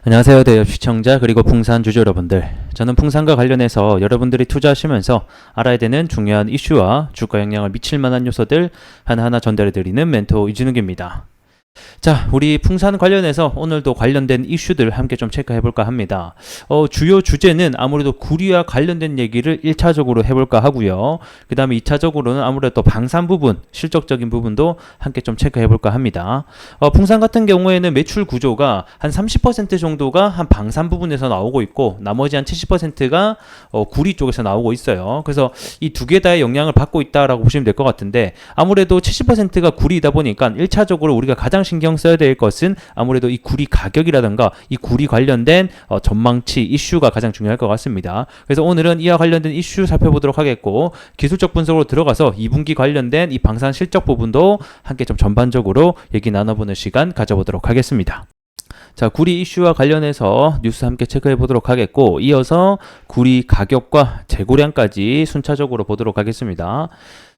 안녕하세요, 대엽 시청자 그리고 풍산 주주 여러분들. 저는 풍산과 관련해서 여러분들이 투자하시면서 알아야 되는 중요한 이슈와 주가 영향을 미칠 만한 요소들 하나하나 전달해드리는 멘토 이진욱입니다. 자, 우리 풍산 관련해서 오늘도 관련된 이슈들 함께 좀 체크해볼까 합니다. 주요 주제는 아무래도 구리와 관련된 얘기를 1차적으로 해볼까 하고요. 그 다음에 2차적으로는 아무래도 방산 부분, 실적적인 부분도 함께 좀 체크해볼까 합니다. 풍산 같은 경우에는 매출 구조가 한 30% 정도가 한 방산 부분에서 나오고 있고, 나머지 한 70%가 구리 쪽에서 나오고 있어요. 그래서 이 두 개 다의 영향을 받고 있다라고 보시면 될 것 같은데, 아무래도 70%가 구리이다 보니까 1차적으로 우리가 가장 신경 써야 될 것은 아무래도 이 구리 가격이라든가 이 구리 관련된 전망치 이슈가 가장 중요할 것 같습니다. 그래서 오늘은 이와 관련된 이슈 살펴보도록 하겠고, 기술적 분석으로 들어가서 2분기 관련된 이 방산 실적 부분도 함께 좀 전반적으로 얘기 나눠보는 시간 가져보도록 하겠습니다. 자, 구리 이슈와 관련해서 뉴스 함께 체크해 보도록 하겠고, 이어서 구리 가격과 재고량까지 순차적으로 보도록 하겠습니다.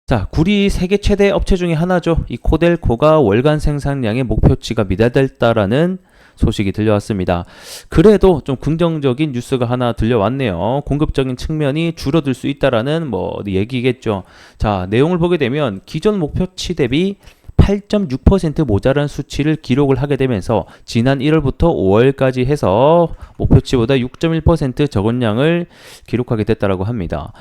자, 구리 세계 최대 업체 중에 하나죠. 이 코델코가 월간 생산량의 목표치가 미달됐다라는 소식이 들려왔습니다. 그래도 좀 긍정적인 뉴스가 하나 들려왔네요. 공급적인 측면이 줄어들 수 있다라는 얘기겠죠. 자, 내용을 보게 되면 기존 목표치 대비 8.6% 모자란 수치를 기록을 하게 되면서 지난 1월부터 5월까지 해서 목표치보다 6.1% 적은 양을 기록하게 됐다라고 합니다.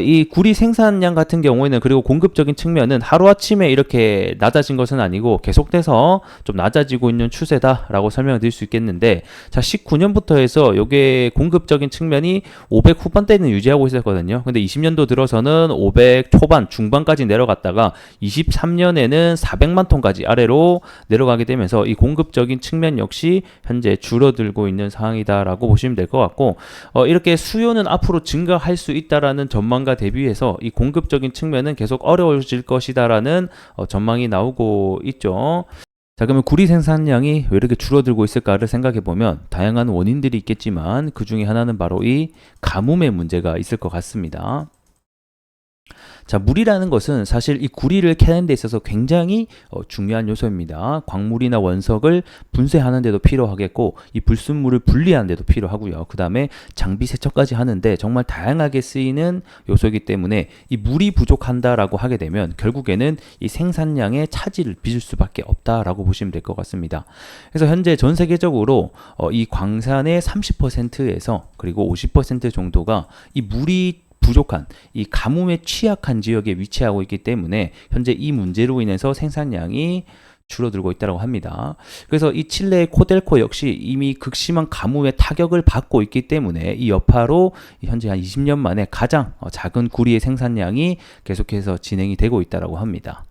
이 구리 생산량 같은 경우에는, 그리고 공급적인 측면은 하루아침에 이렇게 낮아진 것은 아니고 계속돼서 좀 낮아지고 있는 추세다라고 설명을 드릴 수 있겠는데, 자, 19년부터 해서 이게 공급적인 측면이 500 후반대는 유지하고 있었거든요. 근데 20년도 들어서는 500 초반 중반까지 내려갔다가 23년에는 400만 톤까지 아래로 내려가게 되면서 이 공급적인 측면 역시 현재 줄어들고 있는 상황이다라고 보시면 될 것 같고, 이렇게 수요는 앞으로 증가할 수 있다라는 전망과 대비해서 이 공급적인 측면은 계속 어려워질 것이다라는 전망이 나오고 있죠. 자, 그러면 구리 생산량이 왜 이렇게 줄어들고 있을까를 생각해 보면 다양한 원인들이 있겠지만, 그 중에 하나는 바로 이 가뭄의 문제가 있을 것 같습니다. 자, 물이라는 것은 사실 이 구리를 캐는 데 있어서 굉장히 중요한 요소입니다. 광물이나 원석을 분쇄하는 데도 필요하겠고, 이 불순물을 분리하는 데도 필요하고요. 그 다음에 장비 세척까지 하는데 정말 다양하게 쓰이는 요소이기 때문에 이 물이 부족한다라고 하게 되면 결국에는 이 생산량의 차질을 빚을 수밖에 없다라고 보시면 될 것 같습니다. 그래서 현재 전 세계적으로 이 광산의 30%에서 그리고 50% 정도가 이 물이 부족한, 이 가뭄에 취약한 지역에 위치하고 있기 때문에 현재 이 문제로 인해서 생산량이 줄어들고 있다고 합니다. 그래서 이 칠레의 코델코 역시 이미 극심한 가뭄의 타격을 받고 있기 때문에 이 여파로 현재 한 20년 만에 가장 작은 구리의 생산량이 계속해서 진행이 되고 있다고 합니다.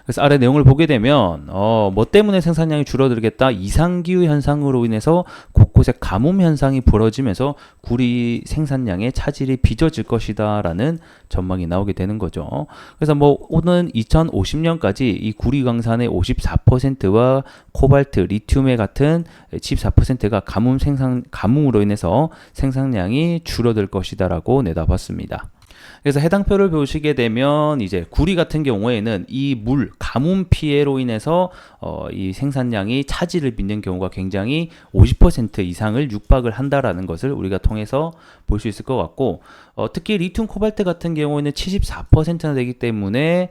그래서 아래 내용을 보게 되면 뭐 때문에 생산량이 줄어들겠다, 이상기후 현상으로 인해서 곳곳에 가뭄 현상이 벌어지면서 구리 생산량의 차질이 빚어질 것이다 라는 전망이 나오게 되는 거죠. 그래서 오는 2050년까지 이 구리 광산의 54%와 코발트, 리튬의 같은 14%가 가뭄으로 인해서 생산량이 줄어들 것이다 라고 내다봤습니다. 그래서 해당표를 보시게 되면 이제 구리 같은 경우에는 이 가뭄 피해로 인해서 이 생산량이 차질을 빚는 경우가 굉장히 50% 이상을 육박을 한다라는 것을 우리가 통해서 볼 수 있을 것 같고, 특히 리튬 코발트 같은 경우에는 74%나 되기 때문에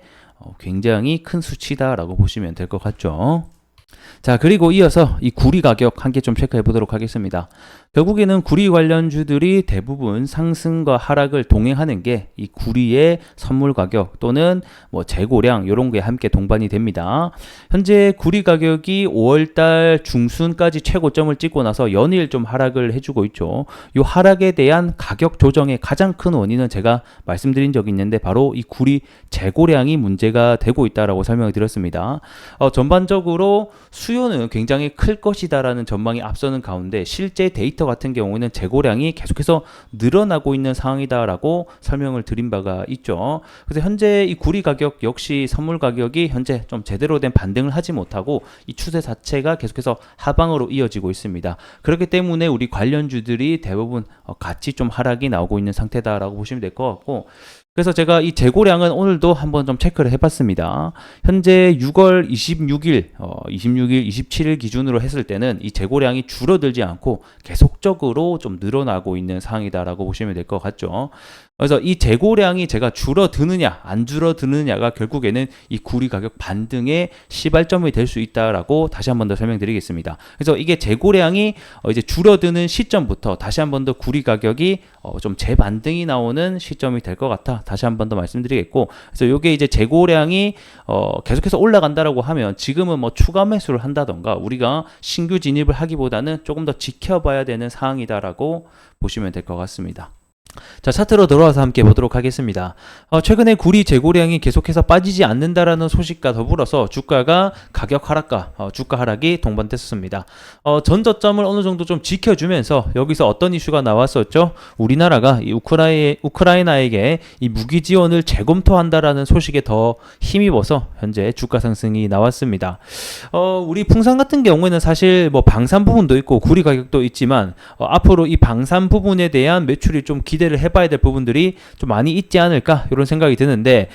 굉장히 큰 수치다라고 보시면 될 것 같죠. 자, 그리고 이어서 이 구리 가격 함께 좀 체크해 보도록 하겠습니다. 결국에는 구리 관련주들이 대부분 상승과 하락을 동행하는 게 이 구리의 선물 가격 또는 재고량, 이런 게 함께 동반이 됩니다. 현재 구리 가격이 5월달 중순까지 최고점을 찍고 나서 연일 좀 하락을 해주고 있죠. 이 하락에 대한 가격 조정의 가장 큰 원인은 제가 말씀드린 적이 있는데 바로 이 구리 재고량이 문제가 되고 있다라고 설명을 드렸습니다. 전반적으로 수요는 굉장히 클 것이다라는 전망이 앞서는 가운데 실제 데이터 같은 경우에는 재고량이 계속해서 늘어나고 있는 상황이다라고 설명을 드린 바가 있죠. 그래서 현재 이 구리 가격 역시 선물 가격이 현재 좀 제대로 된 반등을 하지 못하고 이 추세 자체가 계속해서 하방으로 이어지고 있습니다. 그렇기 때문에 우리 관련주들이 대부분 같이 좀 하락이 나오고 있는 상태다라고 보시면 될 것 같고, 그래서 제가 이 재고량은 오늘도 한번 좀 체크를 해봤습니다. 현재 6월 26일, 27일 기준으로 했을 때는 이 재고량이 줄어들지 않고 계속적으로 좀 늘어나고 있는 상황이다라고 보시면 될 것 같죠. 그래서 이 재고량이 제가 줄어드느냐 안 줄어드느냐가 결국에는 이 구리 가격 반등의 시발점이 될 수 있다라고 다시 한 번 더 설명드리겠습니다. 그래서 이게 재고량이 이제 줄어드는 시점부터 다시 한 번 더 구리 가격이 좀 재반등이 나오는 시점이 될 것 같아 다시 한 번 더 말씀드리겠고, 그래서 이게 이제 재고량이 계속해서 올라간다라고 하면 지금은 뭐 추가 매수를 한다던가 우리가 신규 진입을 하기보다는 조금 더 지켜봐야 되는 상황이다라고 보시면 될 것 같습니다. 자, 차트로 들어와서 함께 보도록 하겠습니다. 최근에 구리 재고량이 계속해서 빠지지 않는다라는 소식과 더불어서 주가가 가격 하락과 주가 하락이 동반됐습니다. 전저점을 어느 정도 좀 지켜주면서 여기서 어떤 이슈가 나왔었죠? 우리나라가 이 우크라이나에게 이 무기 지원을 재검토한다라는 소식에 더 힘입어서 현재 주가 상승이 나왔습니다. 우리 풍산 같은 경우에는 사실 뭐 방산 부분도 있고 구리 가격도 있지만 앞으로 이 방산 부분에 대한 매출이 좀 기대를 해봐야 될 부분들이 좀 많이 있지 않을까 이런 생각이 드는데,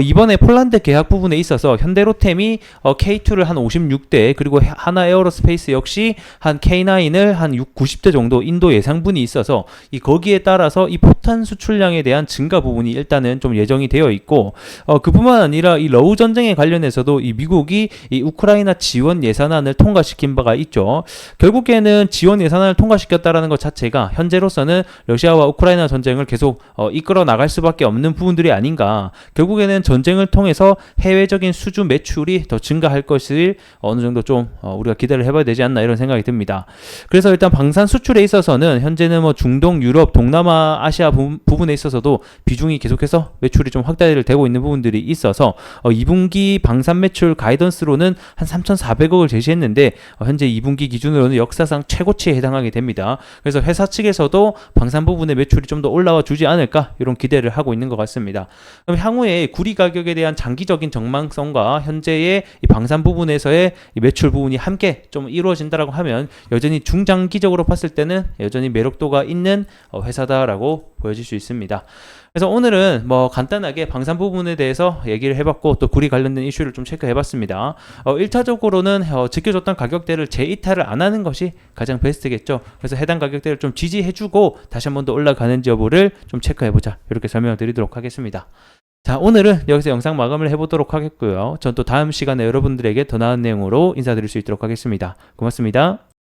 이번에 폴란드 계약 부분에 있어서 현대로템이 K2를 한 56대 그리고 하나 에어로스페이스 역시 한 K9을 한 90대 정도 인도 예상분이 있어서 이 거기에 따라서 이 포탄 수출량에 대한 증가 부분이 일단은 좀 예정이 되어 있고, 그뿐만 아니라 이 러우 전쟁에 관련해서도 이 미국이 이 우크라이나 지원 예산안을 통과시킨 바가 있죠. 결국에는 지원 예산안을 통과시켰다라는 것 자체가 현재로서는 러시아와 우크라이나 전쟁을 계속 이끌어 나갈 수밖에 없는 부분들이 아닌가. 결국에는 전쟁을 통해서 해외적인 수주 매출이 더 증가할 것을 어느 정도 좀 우리가 기대를 해봐야 되지 않나 이런 생각이 듭니다. 그래서 일단 방산 수출에 있어서는 현재는 뭐 중동, 유럽, 동남아, 아시아 부분에 있어서도 비중이 계속해서 매출이 좀 확대를 되고 있는 부분들이 있어서 2분기 방산 매출 가이던스로는 한 3,400억을 제시했는데 현재 2분기 기준으로는 역사상 최고치에 해당하게 됩니다. 그래서 회사 측에서도 방산 부분의 매출이 좀 더 올라와 주지 않을까 이런 기대를 하고 있는 것 같습니다. 그럼 향후에 구리 가격에 대한 장기적인 전망성과 현재의 이 방산 부분에서의 이 매출 부분이 함께 좀 이루어진다라고 하면 여전히 중장기적으로 봤을 때는 여전히 매력도가 있는 회사다라고 보여질 수 있습니다. 그래서 오늘은 뭐 간단하게 방산 부분에 대해서 얘기를 해봤고 또 구리 관련된 이슈를 좀 체크해봤습니다. 1차적으로는 지켜줬던 가격대를 재이탈을 안 하는 것이 가장 베스트겠죠. 그래서 해당 가격대를 좀 지지해주고 다시 한 번 더 올라가는지 여부를 좀 체크해보자, 이렇게 설명을 드리도록 하겠습니다. 자, 오늘은 여기서 영상 마감을 해보도록 하겠고요. 전 또 다음 시간에 여러분들에게 더 나은 내용으로 인사드릴 수 있도록 하겠습니다. 고맙습니다.